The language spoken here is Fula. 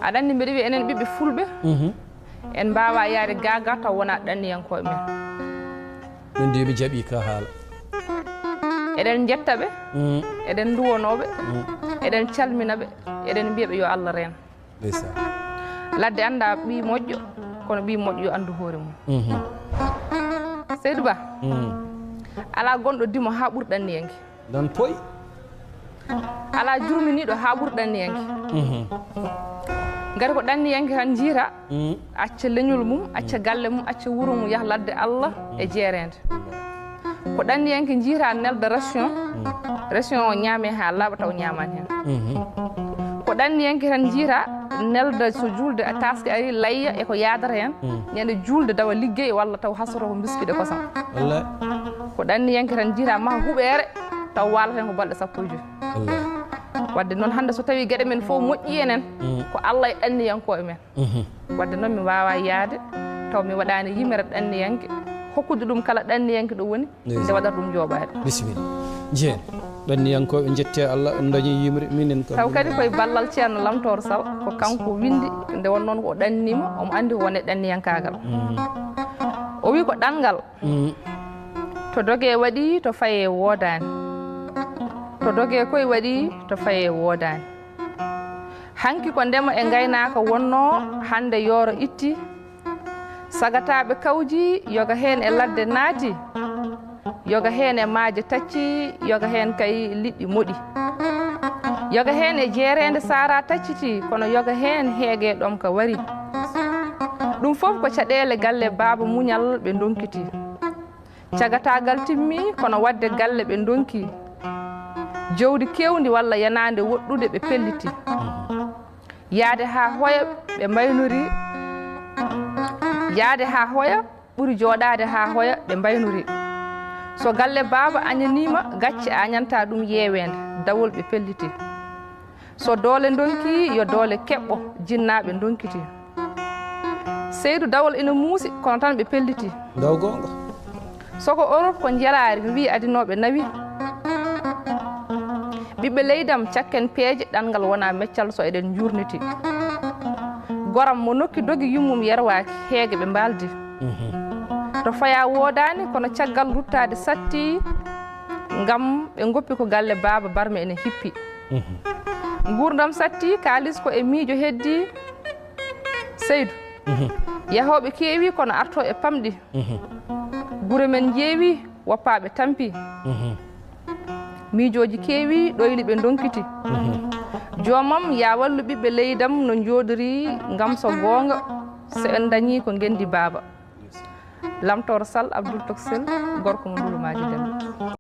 aɗa anndi mbiɗa wiya enen ɓiɓɓe fulɓe en mbawa yaade gaga taw wona ɗanniyankoɓe men min de ɓe jaaɓi ka haala eɗen jetta ɓe eɗen duwonoɓe eɗen calmina ɓe eɗen mbiya ɓe yo Allah reen ndeysan ladde anda ɓi moƴƴo kono ɓi moƴƴo yo andu hoore mum Seydou Ba ala gonɗo dimo ha ɓuuri ɗanniyanke dan poyi ala jurminiɗo ha ɓuuri ɗanniyanke gati ko ɗanniyanke tan jiita acca leñol mum acca galle mum acca wuuro mum yaha ladde Allah e jeerede ko ɗanniyanke jiita nelda ration o ñaame ha laaɓa taw ñamani hen ko ɗanniyanke tan jiita nelda so julde taske ari layya eko yadata hen ñande julde dawa liggey walla taw hasoto ko biskiɗe kosam wallahi ko ɗanniyanke tan jiita maha huɓere taw walata hen ko balɗe sappo e joyi wallahi wadde noon hannde so tawi gueɗe men fof moƴƴi enen ko Allah e ɗanniyankoɓe men wadde noon mi wawa yaade taw mi waɗani yimere ɗanniyanke hokkude ɗum kala ɗanniyanke ɗo woni nde waɗata ɗum jooɓade bisimilla jeen ɗanniyankoɓe jette Allah on dañi yimre minen taw kadi koye ballal ceerno Lamtoro Sall ko kanko windi nde won noon ko ɗannima omo andi ko wone ɗanniyankagal o wi ko ɗanngal to doge waɗi to faye woodani to doge koye waɗi to faye woodani hanki ko ndema e gaynaka wonno hande yooro itti sagataɓe kawji yoga hen e ladde naati yoga hen e maaje tacci yoga hen kay liɗɗi moɗi yoga hen e jeerede sara tacciti kono yoga hen heege ɗom ka wari ɗum fof ko caɗele galle baaba muñal ɓe donkiti cagatagal timmi kono wadde galle ɓe donki jawdi kewndi walla yanade woɗɗude ɓe pelliti yaade ha hoya ɓe mbaynori yaade ha hoya ɓuuri jooɗade ha hoya ɓe mbaynori so galle baaba añanima gacce añanta ɗum yeewede dawol ɓe pelliti so doole donki yo doole keɓɓo jinnaɓe donkiti Seydou dawol ina muusi kono tan ɓe pelliti daw gonga soko Europe ko jelari wi adinoɓe nawi ɓiɓɓe leydam cakken peeje ɗanngal wona meccal so eɗen jurniti goram mo nokki dogi yummum yerwaki heege ɓe mbaldi to faya woodani kono caggal ruttade satti ngam ɓe goppi ko galle baaba barme ene hippi gurdam satti kalis ko e miijo heddi Seydou yahoɓe keewi kono arto e pamɗi gure men jeewi woppaɓe tampi miijoji keewi ɗoyli ɓe donkiti jomam ya wallu ɓiɓɓe leydam no jooɗori ngam so goonga so en dañi ko gendi baaba Lamtoro Sall Abdoul Toksel gorko mo Ndouloumaji Demba